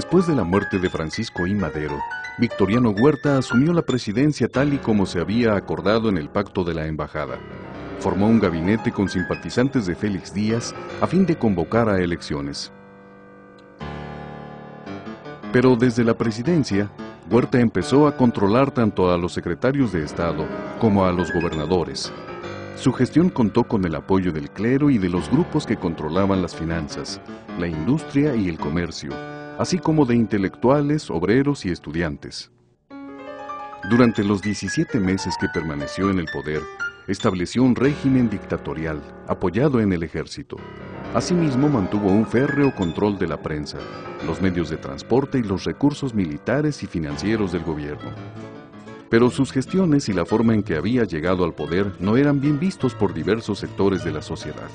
Después de la muerte de Francisco I. Madero, Victoriano Huerta asumió la presidencia tal y como se había acordado en el Pacto de la Embajada. Formó un gabinete con simpatizantes de Félix Díaz a fin de convocar a elecciones. Pero desde la presidencia, Huerta empezó a controlar tanto a los secretarios de Estado como a los gobernadores. Su gestión contó con el apoyo del clero y de los grupos que controlaban las finanzas, la industria y el comercio, así como de intelectuales, obreros y estudiantes. Durante los 17 meses que permaneció en el poder, estableció un régimen dictatorial, apoyado en el ejército. Asimismo, mantuvo un férreo control de la prensa, los medios de transporte y los recursos militares y financieros del gobierno. Pero sus gestiones y la forma en que había llegado al poder no eran bien vistos por diversos sectores de la sociedad.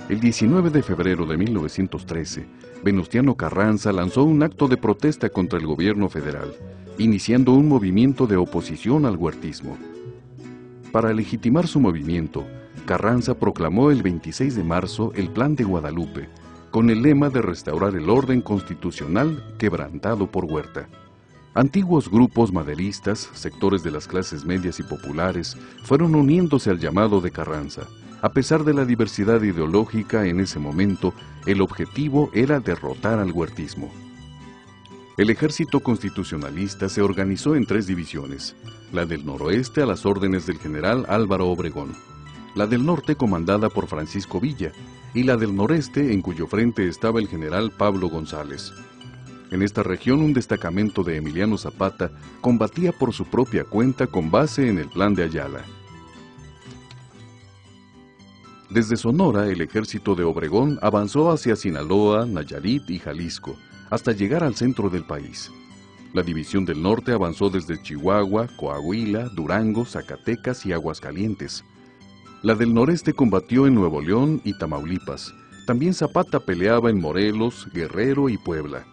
El 19 de febrero de 1913, Venustiano Carranza lanzó un acto de protesta contra el gobierno federal, iniciando un movimiento de oposición al huertismo. Para legitimar su movimiento, Carranza proclamó el 26 de marzo el Plan de Guadalupe, con el lema de restaurar el orden constitucional quebrantado por Huerta. Antiguos grupos maderistas, sectores de las clases medias y populares, fueron uniéndose al llamado de Carranza. A pesar de la diversidad ideológica en ese momento, el objetivo era derrotar al huertismo. El ejército constitucionalista se organizó en 3 divisiones, la del noroeste a las órdenes del general Álvaro Obregón, la del norte comandada por Francisco Villa, y la del noreste en cuyo frente estaba el general Pablo González. En esta región un destacamento de Emiliano Zapata combatía por su propia cuenta con base en el Plan de Ayala. Desde Sonora, el ejército de Obregón avanzó hacia Sinaloa, Nayarit y Jalisco, hasta llegar al centro del país. La división del norte avanzó desde Chihuahua, Coahuila, Durango, Zacatecas y Aguascalientes. La del noreste combatió en Nuevo León y Tamaulipas. También Zapata peleaba en Morelos, Guerrero y Puebla.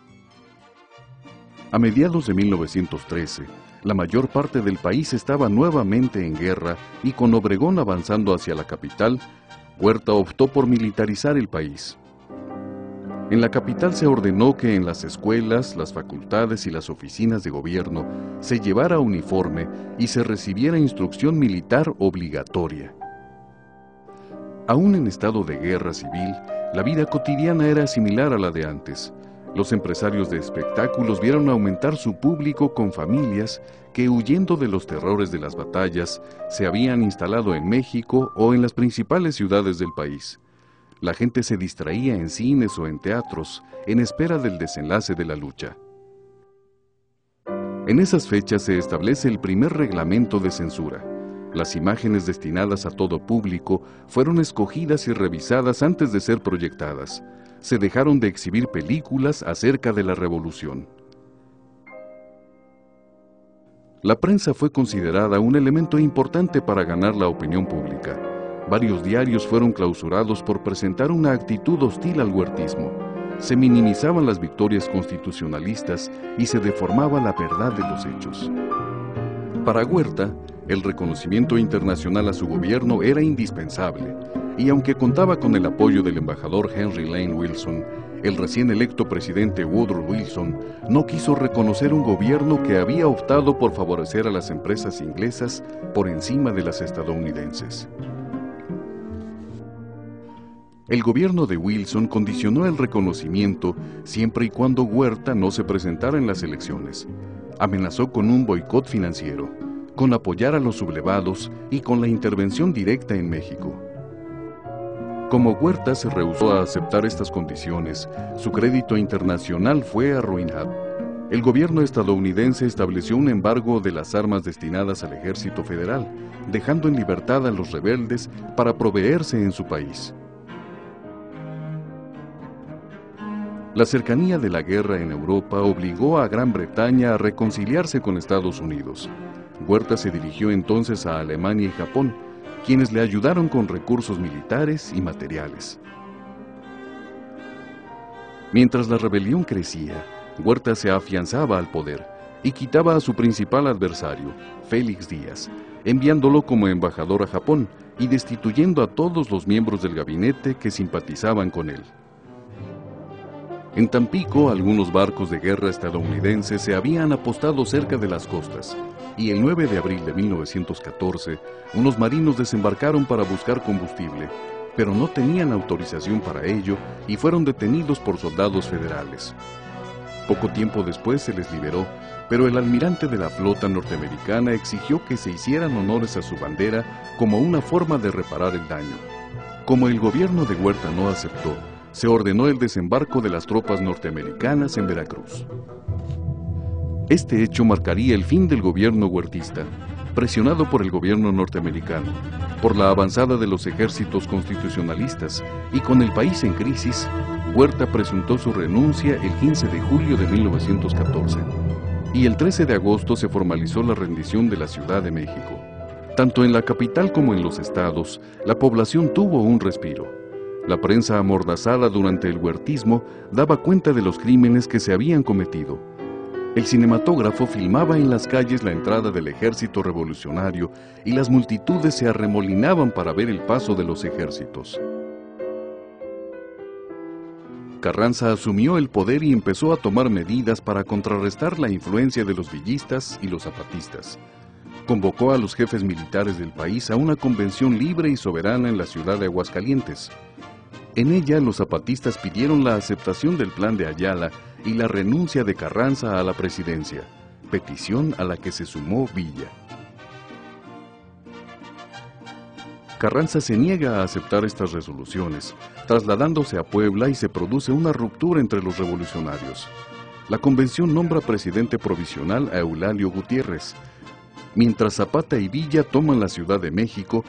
A mediados de 1913, la mayor parte del país estaba nuevamente en guerra y con Obregón avanzando hacia la capital, Huerta optó por militarizar el país. En la capital se ordenó que en las escuelas, las facultades y las oficinas de gobierno se llevara uniforme y se recibiera instrucción militar obligatoria. Aún en estado de guerra civil, la vida cotidiana era similar a la de antes. Los empresarios de espectáculos vieron aumentar su público con familias que, huyendo de los terrores de las batallas, se habían instalado en México o en las principales ciudades del país. La gente se distraía en cines o en teatros, en espera del desenlace de la lucha. En esas fechas se establece el primer reglamento de censura. Las imágenes destinadas a todo público fueron escogidas y revisadas antes de ser proyectadas. Se dejaron de exhibir películas acerca de la revolución. La prensa fue considerada un elemento importante para ganar la opinión pública. Varios diarios fueron clausurados por presentar una actitud hostil al huertismo. Se minimizaban las victorias constitucionalistas y se deformaba la verdad de los hechos. Para Huerta, el reconocimiento internacional a su gobierno era indispensable, y aunque contaba con el apoyo del embajador Henry Lane Wilson, el recién electo presidente Woodrow Wilson no quiso reconocer un gobierno que había optado por favorecer a las empresas inglesas por encima de las estadounidenses. El gobierno de Wilson condicionó el reconocimiento siempre y cuando Huerta no se presentara en las elecciones. Amenazó con un boicot financiero, con apoyar a los sublevados y con la intervención directa en México. Como Huerta se rehusó a aceptar estas condiciones, su crédito internacional fue arruinado. El gobierno estadounidense estableció un embargo de las armas destinadas al ejército federal, dejando en libertad a los rebeldes para proveerse en su país. La cercanía de la guerra en Europa obligó a Gran Bretaña a reconciliarse con Estados Unidos. Huerta se dirigió entonces a Alemania y Japón, quienes le ayudaron con recursos militares y materiales. Mientras la rebelión crecía, Huerta se afianzaba al poder y quitaba a su principal adversario, Félix Díaz, enviándolo como embajador a Japón y destituyendo a todos los miembros del gabinete que simpatizaban con él. En Tampico, algunos barcos de guerra estadounidenses se habían apostado cerca de las costas, y el 9 de abril de 1914, unos marinos desembarcaron para buscar combustible, pero no tenían autorización para ello y fueron detenidos por soldados federales. Poco tiempo después se les liberó, pero el almirante de la flota norteamericana exigió que se hicieran honores a su bandera como una forma de reparar el daño. Como el gobierno de Huerta no aceptó, se ordenó el desembarco de las tropas norteamericanas en Veracruz. Este hecho marcaría el fin del gobierno huertista, presionado por el gobierno norteamericano, por la avanzada de los ejércitos constitucionalistas y con el país en crisis. Huerta presentó su renuncia el 15 de julio de 1914 y el 13 de agosto se formalizó la rendición de la Ciudad de México. Tanto en la capital como en los estados, la población tuvo un respiro. La prensa amordazada durante el huertismo daba cuenta de los crímenes que se habían cometido. El cinematógrafo filmaba en las calles la entrada del ejército revolucionario y las multitudes se arremolinaban para ver el paso de los ejércitos. Carranza asumió el poder y empezó a tomar medidas para contrarrestar la influencia de los villistas y los zapatistas. Convocó a los jefes militares del país a una convención libre y soberana en la ciudad de Aguascalientes. En ella, los zapatistas pidieron la aceptación del Plan de Ayala y la renuncia de Carranza a la presidencia, petición a la que se sumó Villa. Carranza se niega a aceptar estas resoluciones, trasladándose a Puebla y se produce una ruptura entre los revolucionarios. La convención nombra presidente provisional a Eulalio Gutiérrez, mientras Zapata y Villa toman la Ciudad de México